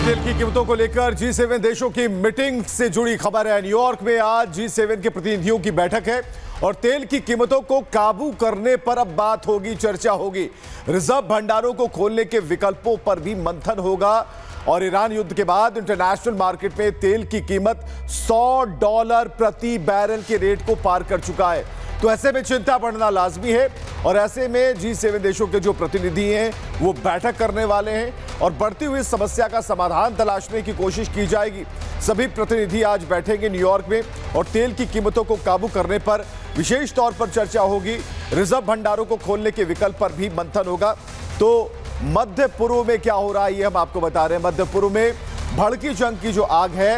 तेल की कीमतों को लेकर G7 देशों की मीटिंग से जुड़ी खबर है। न्यूयॉर्क में आज G7 के प्रतिनिधियों की बैठक है और तेल की कीमतों को काबू करने पर अब बात होगी, चर्चा होगी। रिजर्व भंडारों को खोलने के विकल्पों पर भी मंथन होगा और ईरान युद्ध के बाद इंटरनेशनल मार्केट में तेल की कीमत $100 प्रति बैरल के रेट को पार कर चुका है। तो ऐसे में चिंता बढ़ना लाजमी है और ऐसे में G7 देशों के जो प्रतिनिधि हैं वो बैठक करने वाले हैं और बढ़ती हुई समस्या का समाधान तलाशने की कोशिश की जाएगी। सभी प्रतिनिधि आज बैठेंगे न्यूयॉर्क में और तेल की कीमतों को काबू करने पर विशेष तौर पर चर्चा होगी। रिजर्व भंडारों को खोलने के विकल्प पर भी मंथन होगा। तो मध्य पूर्व में क्या हो रहा है ये हम आपको बता रहे हैं। मध्य पूर्व में भड़की जंग की जो आग है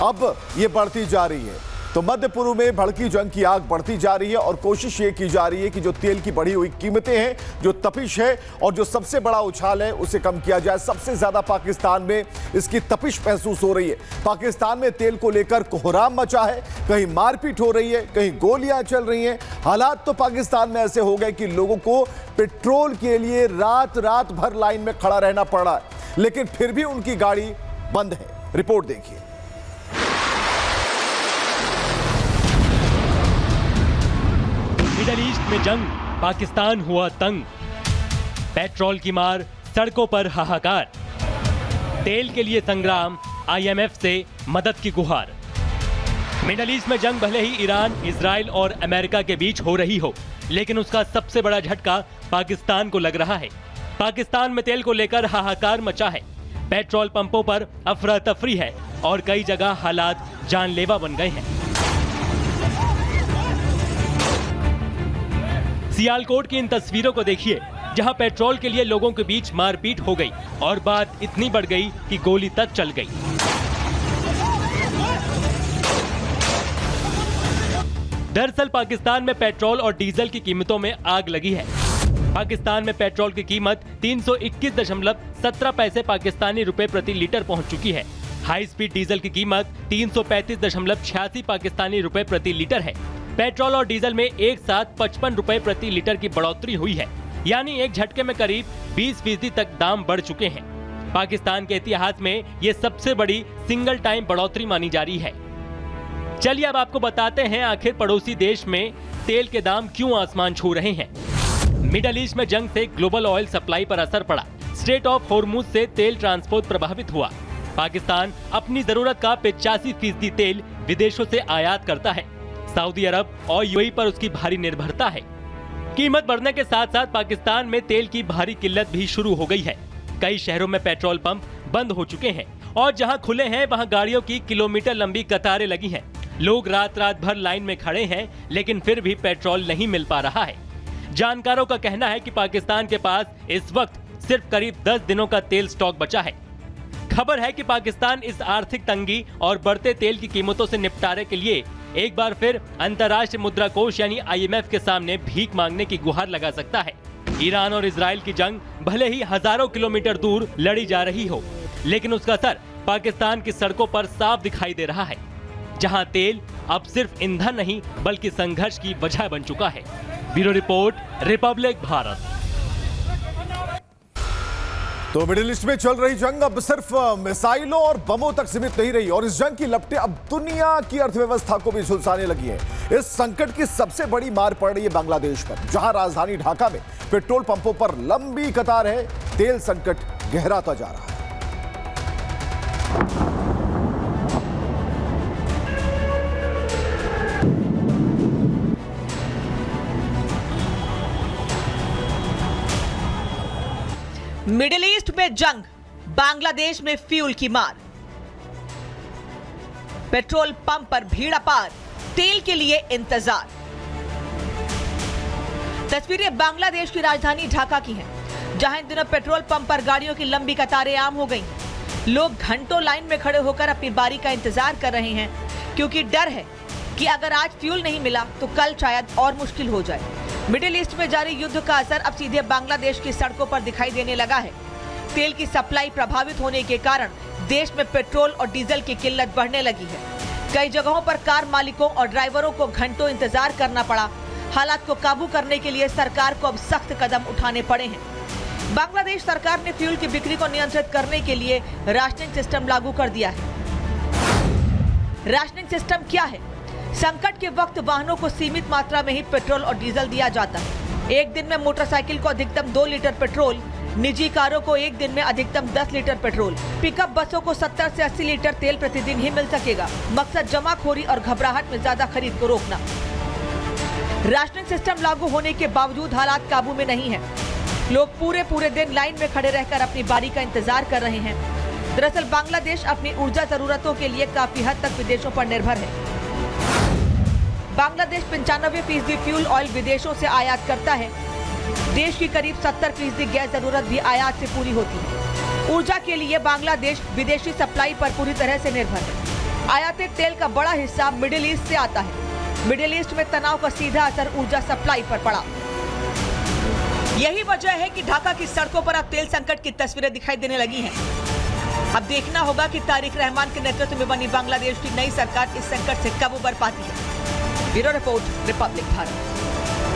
अब ये बढ़ती जा रही है। तो मध्य पूर्व में भड़की जंग की आग बढ़ती जा रही है और कोशिश ये की जा रही है कि जो तेल की बढ़ी हुई कीमतें हैं, जो तपिश है और जो सबसे बड़ा उछाल है उसे कम किया जाए। सबसे ज्यादा पाकिस्तान में इसकी तपिश महसूस हो रही है। पाकिस्तान में तेल को लेकर कोहराम मचा है, कहीं मारपीट हो रही है, कहीं गोलियां चल रही हैं। हालात तो पाकिस्तान में ऐसे हो गए कि लोगों को पेट्रोल के लिए रात रात भर लाइन में खड़ा रहना पड़ रहा है, लेकिन फिर भी उनकी गाड़ी बंद है। रिपोर्ट देखिए। मिडल ईस्ट में जंग, पाकिस्तान हुआ तंग। पेट्रोल की मार, सड़कों पर हाहाकार। तेल के लिए संग्राम, IMF से मदद की गुहार। मिडल ईस्ट में जंग भले ही ईरान, इजराइल और अमेरिका के बीच हो रही हो, लेकिन उसका सबसे बड़ा झटका पाकिस्तान को लग रहा है। पाकिस्तान में तेल को लेकर हाहाकार मचा है। पेट्रोल पंपों पर अफरा तफरी है और कई जगह हालात जानलेवा बन गए हैं। सियालकोट की इन तस्वीरों को देखिए, जहां पेट्रोल के लिए लोगों के बीच मारपीट हो गई और बात इतनी बढ़ गई कि गोली तक चल गई। दरअसल पाकिस्तान में पेट्रोल और डीजल की कीमतों में आग लगी है। पाकिस्तान में पेट्रोल की कीमत 321.17 पैसे पाकिस्तानी रुपए प्रति लीटर पहुंच चुकी है। हाई स्पीड डीजल की कीमत 335.86 पाकिस्तानी रुपए प्रति लीटर है। पेट्रोल और डीजल में एक साथ 55 रुपए प्रति लीटर की बढ़ोतरी हुई है, यानी एक झटके में करीब 20% तक दाम बढ़ चुके हैं। पाकिस्तान के इतिहास में ये सबसे बड़ी सिंगल टाइम बढ़ोतरी मानी जा रही है। चलिए अब आपको बताते हैं आखिर पड़ोसी देश में तेल के दाम क्यों आसमान छू रहे हैं। मिडल ईस्ट में जंग से ग्लोबल ऑयल सप्लाई पर असर पड़ा। स्ट्रेट ऑफ हॉर्मुज से तेल ट्रांसपोर्ट प्रभावित हुआ। पाकिस्तान अपनी जरूरत का 85% तेल विदेशों से आयात करता है। सऊदी अरब और यूएई पर उसकी भारी निर्भरता है। कीमत बढ़ने के साथ साथ पाकिस्तान में तेल की भारी किल्लत भी शुरू हो गई है। कई शहरों में पेट्रोल पंप बंद हो चुके हैं और जहां खुले हैं वहां गाड़ियों की किलोमीटर लंबी कतारें लगी हैं। लोग रात रात भर लाइन में खड़े हैं, लेकिन फिर भी पेट्रोल नहीं मिल पा रहा है। जानकारों का कहना है कि पाकिस्तान के पास इस वक्त सिर्फ करीब 10 दिनों का तेल स्टॉक बचा है। खबर है कि पाकिस्तान इस आर्थिक तंगी और बढ़ते तेल की कीमतों से निपटारे के लिए एक बार फिर अंतर्राष्ट्रीय मुद्रा कोष यानी IMF के सामने भीख मांगने की गुहार लगा सकता है। ईरान और इजराइल की जंग भले ही हजारों किलोमीटर दूर लड़ी जा रही हो, लेकिन उसका असर पाकिस्तान की सड़कों पर साफ दिखाई दे रहा है, जहां तेल अब सिर्फ ईंधन नहीं बल्कि संघर्ष की वजह बन चुका है। Bureau report, Republic Bharat. तो मिडिल ईस्ट में चल रही जंग अब सिर्फ मिसाइलों और बमों तक सीमित नहीं रही और इस जंग की लपटें अब दुनिया की अर्थव्यवस्था को भी झुलसाने लगी है। इस संकट की सबसे बड़ी मार पड़ रही है बांग्लादेश पर, जहां राजधानी ढाका में पेट्रोल पंपों पर लंबी कतार है। तेल संकट गहराता जा रहा है। मिडिल ईस्ट में जंग, बांग्लादेश में फ्यूल की मार। पेट्रोल पंप पर भीड़ अपार, तेल के लिए इंतजार। तस्वीरें बांग्लादेश की राजधानी ढाका की हैं, जहां इन दिनों पेट्रोल पंप पर गाड़ियों की लंबी कतारें आम हो गई। लोग घंटों लाइन में खड़े होकर अपनी बारी का इंतजार कर रहे हैं, क्योंकि डर है कि अगर आज फ्यूल नहीं मिला तो कल शायद और मुश्किल हो जाए। मिडिल ईस्ट में जारी युद्ध का असर अब सीधे बांग्लादेश की सड़कों पर दिखाई देने लगा है। तेल की सप्लाई प्रभावित होने के कारण देश में पेट्रोल और डीजल की किल्लत बढ़ने लगी है। कई जगहों पर कार मालिकों और ड्राइवरों को घंटों इंतजार करना पड़ा। हालात को काबू करने के लिए सरकार को अब सख्त कदम उठाने पड़े हैं। बांग्लादेश सरकार ने फ्यूल की बिक्री को नियंत्रित करने के लिए राशनिंग सिस्टम लागू कर दिया है। राशनिंग सिस्टम क्या है? संकट के वक्त वाहनों को सीमित मात्रा में ही पेट्रोल और डीजल दिया जाता है। एक दिन में मोटरसाइकिल को अधिकतम 2 लीटर पेट्रोल, निजी कारों को एक दिन में अधिकतम 10 लीटर पेट्रोल, पिकअप बसों को 70 से 80 लीटर तेल प्रतिदिन ही मिल सकेगा। मकसद जमाखोरी और घबराहट में ज्यादा खरीद को रोकना। राशनिंग सिस्टम लागू होने के बावजूद हालात काबू में नहीं है। लोग पूरे दिन लाइन में खड़े रहकर अपनी बारी का इंतजार कर रहे हैं। दरअसल बांग्लादेश अपनी ऊर्जा जरूरतों के लिए काफी हद तक विदेशों पर निर्भर है। बांग्लादेश 95% फ्यूल ऑयल विदेशों से आयात करता है। देश की करीब 70% गैस जरूरत भी आयात से पूरी होती है। ऊर्जा के लिए बांग्लादेश विदेशी सप्लाई पर पूरी तरह से निर्भर है। आयातित तेल का बड़ा हिस्सा मिडिल ईस्ट से आता है। मिडिल ईस्ट में तनाव का सीधा असर ऊर्जा सप्लाई पर पड़ा। यही वजह है कि ढाका की सड़कों पर अब तेल संकट की तस्वीरें दिखाई देने लगी हैं। अब देखना होगा कि तारिक रहमान के नेतृत्व में बनी बांग्लादेश की नई सरकार इस संकट से कब उबर पाती है। Bureau report, Republic Bharat.